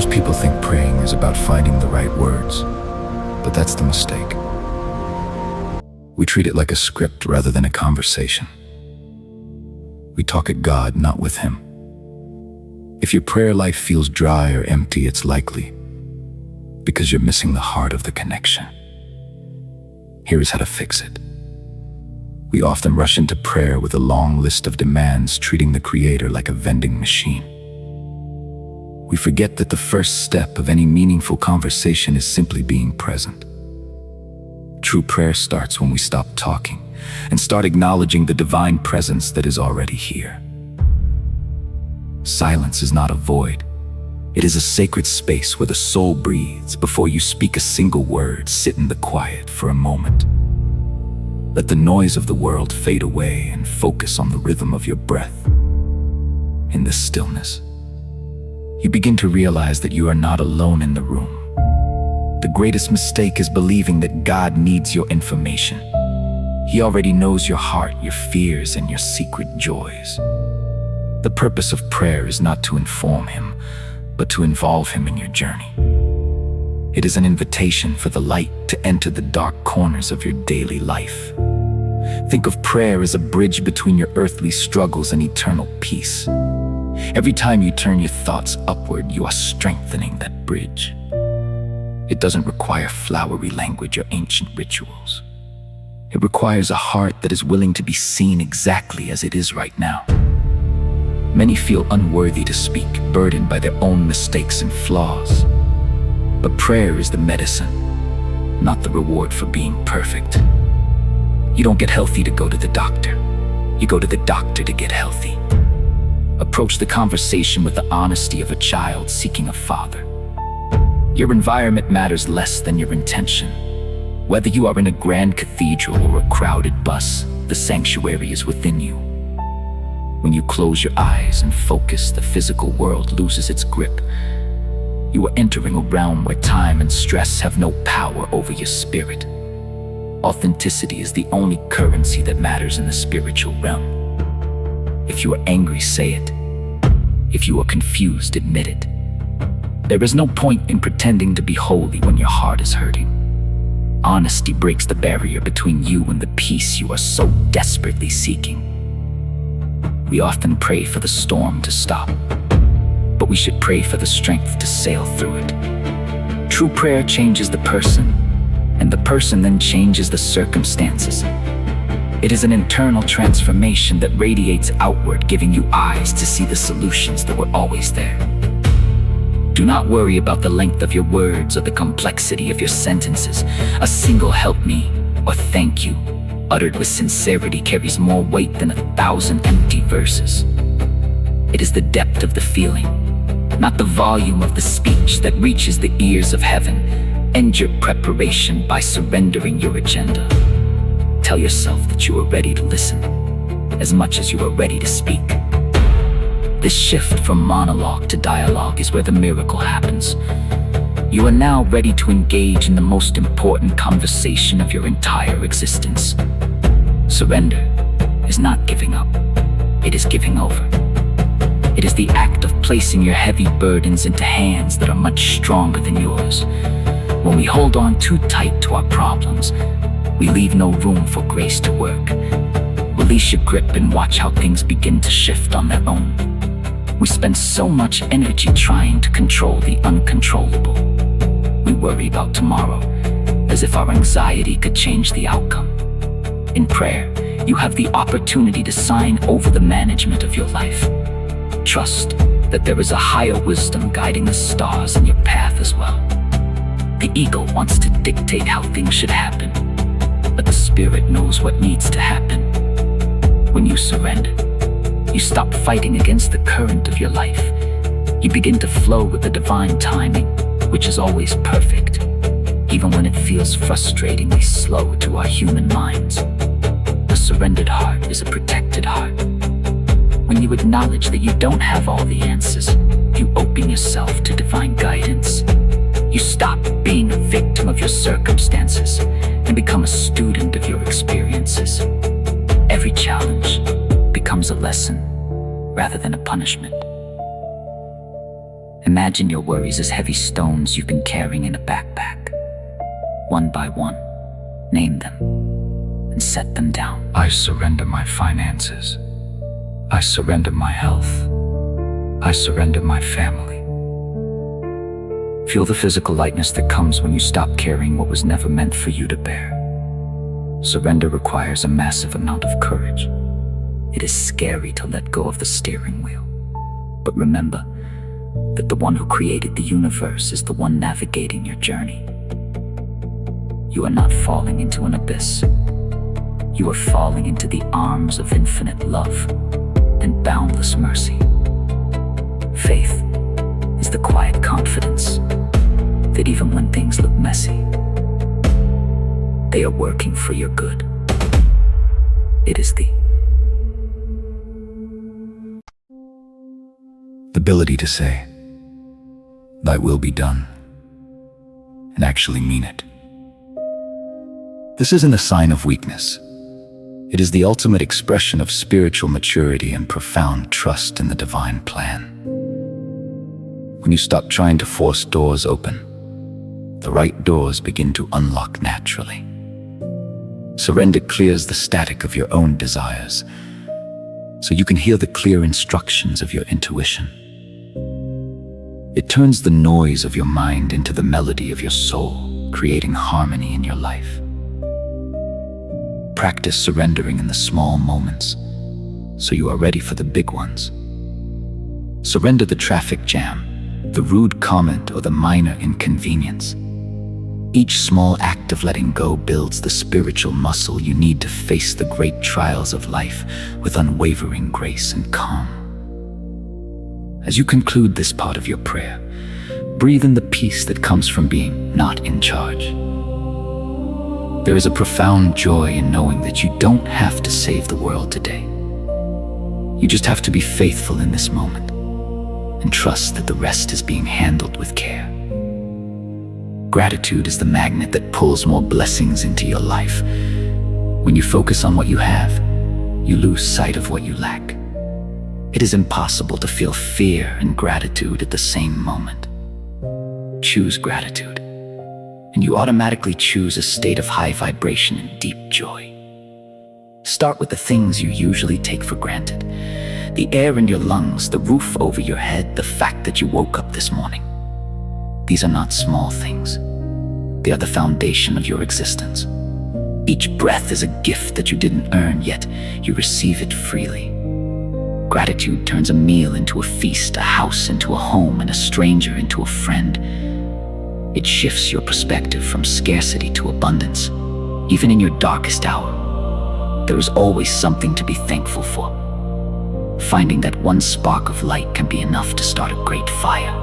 Most people think praying is about finding the right words, but that's the mistake. We treat it like a script rather than a conversation. We talk at God, not with Him. If your prayer life feels dry or empty, it's likely because you're missing the heart of the connection. Here is how to fix it. We often rush into prayer with a long list of demands, treating the Creator like a vending machine. We forget that the first step of any meaningful conversation is simply being present. True prayer starts when we stop talking and start acknowledging the divine presence that is already here. Silence is not a void. It is a sacred space where the soul breathes. Before you speak a single word, sit in the quiet for a moment. Let the noise of the world fade away and focus on the rhythm of your breath. In this stillness, you begin to realize that you are not alone in the room. The greatest mistake is believing that God needs your information. He already knows your heart, your fears, and your secret joys. The purpose of prayer is not to inform Him, but to involve Him in your journey. It is an invitation for the light to enter the dark corners of your daily life. Think of prayer as a bridge between your earthly struggles and eternal peace. Every time you turn your thoughts upward, you are strengthening that bridge. It doesn't require flowery language or ancient rituals. It requires a heart that is willing to be seen exactly as it is right now. Many feel unworthy to speak, burdened by their own mistakes and flaws. But prayer is the medicine, not the reward for being perfect. You don't get healthy to go to the doctor. You go to the doctor to get healthy. Approach the conversation with the honesty of a child seeking a father. Your environment matters less than your intention. Whether you are in a grand cathedral or a crowded bus, the sanctuary is within you. When you close your eyes and focus, the physical world loses its grip. You are entering a realm where time and stress have no power over your spirit. Authenticity is the only currency that matters in the spiritual realm. If you are angry, say it. If you are confused, admit it. There is no point in pretending to be holy when your heart is hurting. Honesty breaks the barrier between you and the peace you are so desperately seeking. We often pray for the storm to stop, but we should pray for the strength to sail through it. True prayer changes the person, and the person then changes the circumstances. It is an internal transformation that radiates outward, giving you eyes to see the solutions that were always there. Do not worry about the length of your words or the complexity of your sentences. A single "help me" or "thank you" uttered with sincerity carries more weight than 1,000 empty verses. It is the depth of the feeling, not the volume of the speech, that reaches the ears of heaven. End your preparation by surrendering your agenda. Tell yourself that you are ready to listen as much as you are ready to speak. This shift from monologue to dialogue is where the miracle happens. You are now ready to engage in the most important conversation of your entire existence. Surrender is not giving up, it is giving over. It is the act of placing your heavy burdens into hands that are much stronger than yours. When we hold on too tight to our problems, we leave no room for grace to work. Release your grip and watch how things begin to shift on their own. We spend so much energy trying to control the uncontrollable. We worry about tomorrow, as if our anxiety could change the outcome. In prayer, you have the opportunity to sign over the management of your life. Trust that there is a higher wisdom guiding the stars in your path as well. The ego wants to dictate how things should happen, but the spirit knows what needs to happen. When you surrender, you stop fighting against the current of your life. You begin to flow with the divine timing, which is always perfect, even when it feels frustratingly slow to our human minds. A surrendered heart is a protected heart. When you acknowledge that you don't have all the answers, you open yourself to divine guidance. You stop being a victim of your circumstances and become a student of your experiences. Every challenge becomes a lesson rather than a punishment. And Imagine your worries as heavy stones you've been carrying in a backpack. One by one, name them and set them down. I surrender my finances. I surrender my health. I surrender my family. Feel the physical lightness that comes when you stop carrying what was never meant for you to bear. Surrender requires a massive amount of courage. It is scary to let go of the steering wheel. But remember that the one who created the universe is the one navigating your journey. You are not falling into an abyss. You are falling into the arms of infinite love and boundless mercy. Faith is the quiet confidence that even when things look messy, they are working for your good. It is the ability to say, "Thy will be done," and actually mean it. This isn't a sign of weakness. It is the ultimate expression of spiritual maturity and profound trust in the divine plan. When you stop trying to force doors open, the right doors begin to unlock naturally. Surrender clears the static of your own desires, so you can hear the clear instructions of your intuition. It turns the noise of your mind into the melody of your soul, creating harmony in your life. Practice surrendering in the small moments, so you are ready for the big ones. Surrender the traffic jam, the rude comment, or the minor inconvenience. Each small act of letting go builds the spiritual muscle you need to face the great trials of life with unwavering grace and calm. As you conclude this part of your prayer, breathe in the peace that comes from being not in charge. There is a profound joy in knowing that you don't have to save the world today. You just have to be faithful in this moment and trust that the rest is being handled with care. Gratitude is the magnet that pulls more blessings into your life. When you focus on what you have, you lose sight of what you lack. It is impossible to feel fear and gratitude at the same moment. Choose gratitude, and you automatically choose a state of high vibration and deep joy. Start with the things you usually take for granted. The air in your lungs, the roof over your head, the fact that you woke up this morning. These are not small things. They are the foundation of your existence. Each breath is a gift that you didn't earn, yet you receive it freely. Gratitude turns a meal into a feast, a house into a home, and a stranger into a friend. It shifts your perspective from scarcity to abundance. Even in your darkest hour, there is always something to be thankful for. Finding that one spark of light can be enough to start a great fire.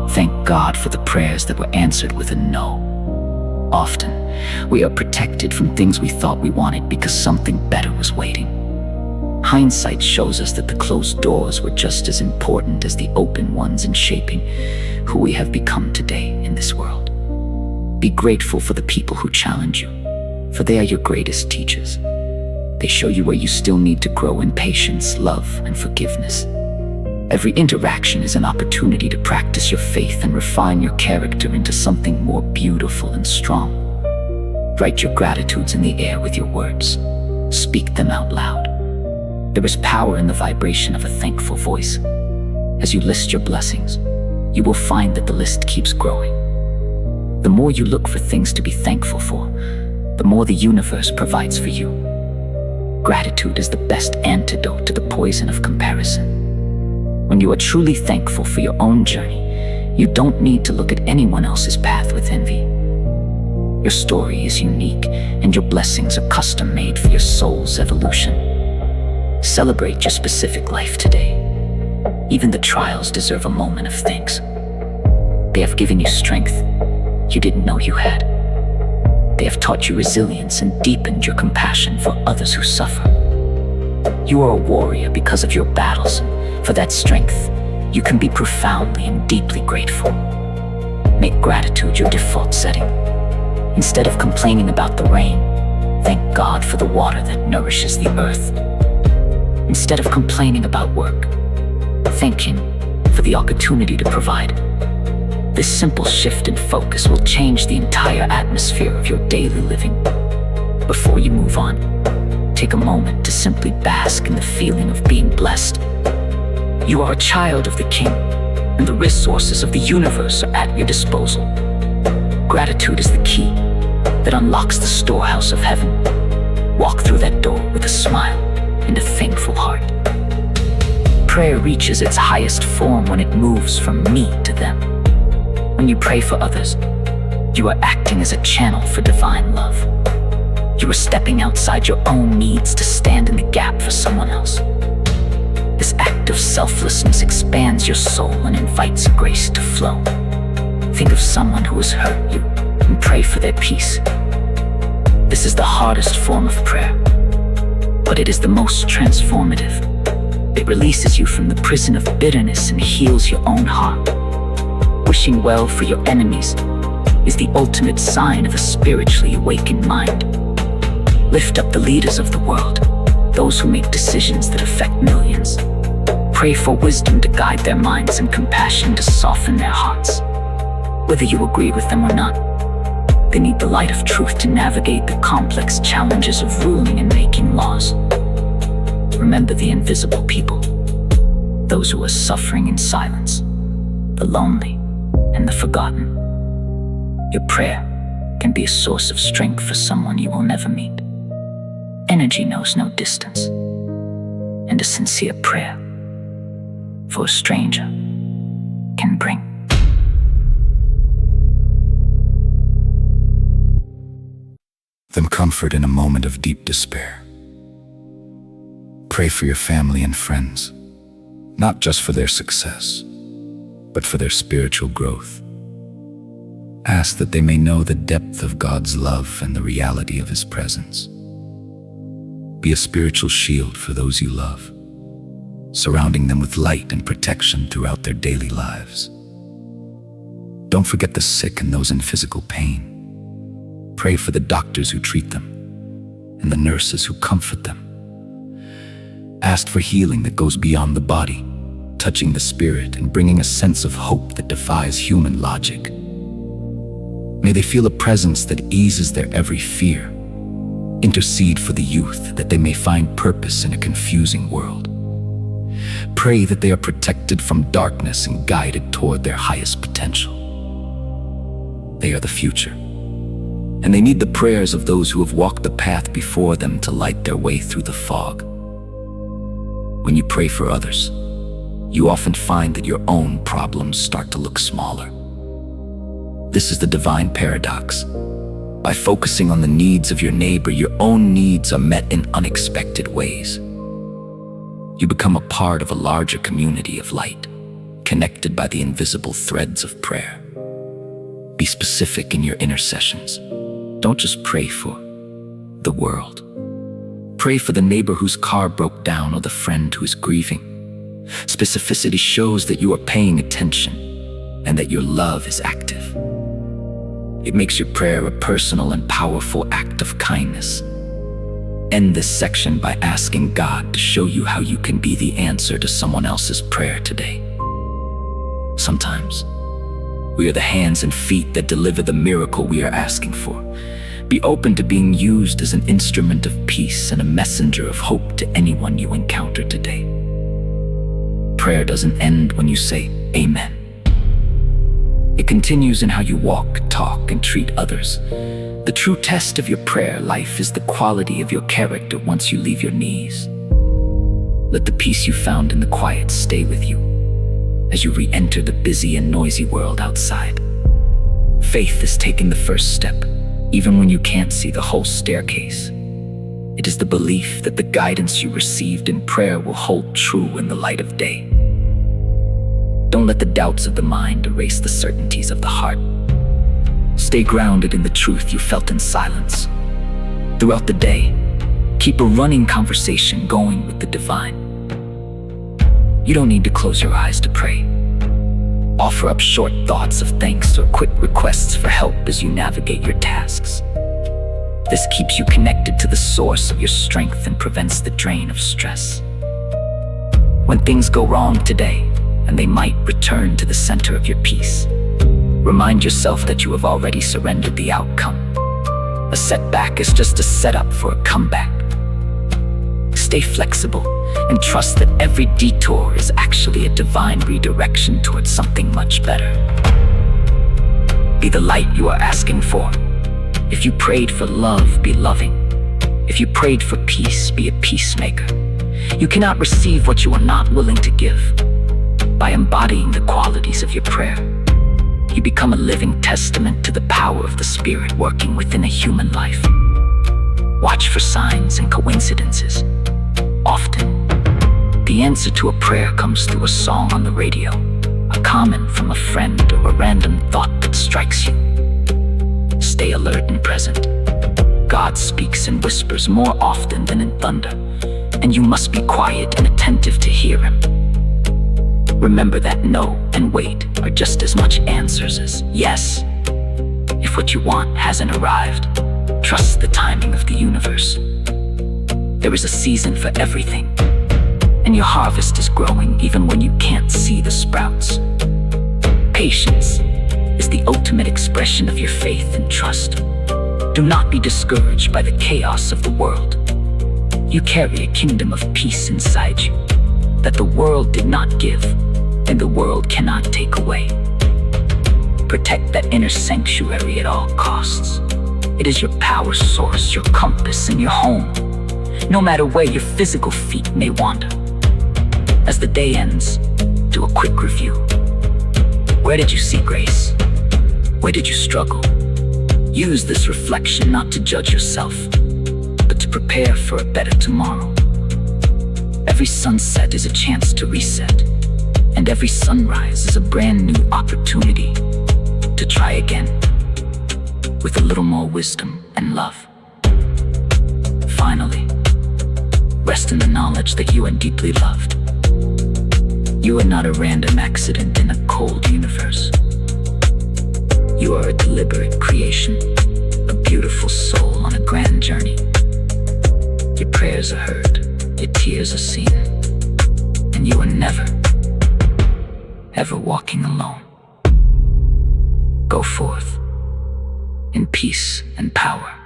Thank God for the prayers that were answered with a no. Often, we are protected from things we thought we wanted because something better was waiting. Hindsight shows us that the closed doors were just as important as the open ones in shaping who we have become today in this world. Be grateful for the people who challenge you, for they are your greatest teachers. They show you where you still need to grow in patience, love, and forgiveness. Every interaction is an opportunity to practice your faith and refine your character into something more beautiful and strong. Write your gratitudes in the air with your words. Speak them out loud. There is power in the vibration of a thankful voice. As you list your blessings, you will find that the list keeps growing. The more you look for things to be thankful for, the more the universe provides for you. Gratitude is the best antidote to the poison of comparison. When you are truly thankful for your own journey, you don't need to look at anyone else's path with envy. Your story is unique, and your blessings are custom-made for your soul's evolution. Celebrate your specific life today. Even the trials deserve a moment of thanks. They have given you strength you didn't know you had. They have taught you resilience and deepened your compassion for others who suffer. You are a warrior because of your battles. For that strength, you can be profoundly and deeply grateful. Make gratitude your default setting. Instead of complaining about the rain, thank God for the water that nourishes the earth. Instead of complaining about work, thank Him for the opportunity to provide. This simple shift in focus will change the entire atmosphere of your daily living. Before you move on, take a moment to simply bask in the feeling of being blessed. You are a child of the King, and the resources of the universe are at your disposal. Gratitude is the key that unlocks the storehouse of heaven. Walk through that door with a smile and a thankful heart. Prayer reaches its highest form when it moves from me to them. When you pray for others, you are acting as a channel for divine love. You are stepping outside your own needs to stand in the gap for someone else. This act of selflessness expands your soul and invites grace to flow. Think of someone who has hurt you and pray for their peace. This is the hardest form of prayer, but it is the most transformative. It releases you from the prison of bitterness and heals your own heart. Wishing well for your enemies is the ultimate sign of a spiritually awakened mind. Lift up the leaders of the world, those who make decisions that affect millions. Pray for wisdom to guide their minds and compassion to soften their hearts. Whether you agree with them or not, they need the light of truth to navigate the complex challenges of ruling and making laws. Remember the invisible people, those who are suffering in silence, the lonely and the forgotten. Your prayer can be a source of strength for someone you will never meet. Energy knows no distance, and a sincere prayer for a stranger can bring them comfort in a moment of deep despair. Pray for your family and friends, not just for their success, but for their spiritual growth. Ask that they may know the depth of God's love and the reality of His presence. Be a spiritual shield for those you love, surrounding them with light and protection throughout their daily lives. Don't forget the sick and those in physical pain. Pray for the doctors who treat them and the nurses who comfort them. Ask for healing that goes beyond the body, touching the spirit and bringing a sense of hope that defies human logic. May they feel a presence that eases their every fear. Intercede for the youth that they may find purpose in a confusing world. Pray that they are protected from darkness and guided toward their highest potential. They are the future, and they need the prayers of those who have walked the path before them to light their way through the fog. When you pray for others, you often find that your own problems start to look smaller. This is the divine paradox. By focusing on the needs of your neighbor, your own needs are met in unexpected ways. You become a part of a larger community of light, connected by the invisible threads of prayer. Be specific in your intercessions. Don't just pray for the world. Pray for the neighbor whose car broke down or the friend who is grieving. Specificity shows that you are paying attention and that your love is active. It makes your prayer a personal and powerful act of kindness. End this section by asking God to show you how you can be the answer to someone else's prayer today. Sometimes, we are the hands and feet that deliver the miracle we are asking for. Be open to being used as an instrument of peace and a messenger of hope to anyone you encounter today. Prayer doesn't end when you say Amen. It continues in how you walk, talk, and treat others. The true test of your prayer life is the quality of your character once you leave your knees. Let the peace you found in the quiet stay with you as you re-enter the busy and noisy world outside. Faith is taking the first step, even when you can't see the whole staircase. It is the belief that the guidance you received in prayer will hold true in the light of day. Don't let the doubts of the mind erase the certainties of the heart. Stay grounded in the truth you felt in silence. Throughout the day, keep a running conversation going with the divine. You don't need to close your eyes to pray. Offer up short thoughts of thanks or quick requests for help as you navigate your tasks. This keeps you connected to the source of your strength and prevents the drain of stress. When things go wrong today, and they might return to the center of your peace. Remind yourself that you have already surrendered the outcome. A setback is just a setup for a comeback. Stay flexible and trust that every detour is actually a divine redirection towards something much better. Be the light you are asking for. If you prayed for love, be loving. If you prayed for peace, be a peacemaker. You cannot receive what you are not willing to give. By embodying the qualities of your prayer, you become a living testament to the power of the Spirit working within a human life. Watch for signs and coincidences. Often, the answer to a prayer comes through a song on the radio, a comment from a friend, or a random thought that strikes you. Stay alert and present. God speaks in whispers more often than in thunder, and you must be quiet and attentive to hear Him. Remember that no and wait are just as much answers as yes. If what you want hasn't arrived, trust the timing of the universe. There is a season for everything, and your harvest is growing even when you can't see the sprouts. Patience is the ultimate expression of your faith and trust. Do not be discouraged by the chaos of the world. You carry a kingdom of peace inside you that the world did not give, and the world cannot take away. Protect that inner sanctuary at all costs. It is your power source, your compass, and your home, no matter where your physical feet may wander. As the day ends, do a quick review. Where did you see grace? Where did you struggle? Use this reflection not to judge yourself, but to prepare for a better tomorrow. Every sunset is a chance to reset, and every sunrise is a brand new opportunity to try again, with a little more wisdom and love. Finally, rest in the knowledge that you are deeply loved. You are not a random accident in a cold universe. You are a deliberate creation, a beautiful soul on a grand journey. Your prayers are heard, your tears are seen, and you are never, ever walking alone. Go forth in peace and power.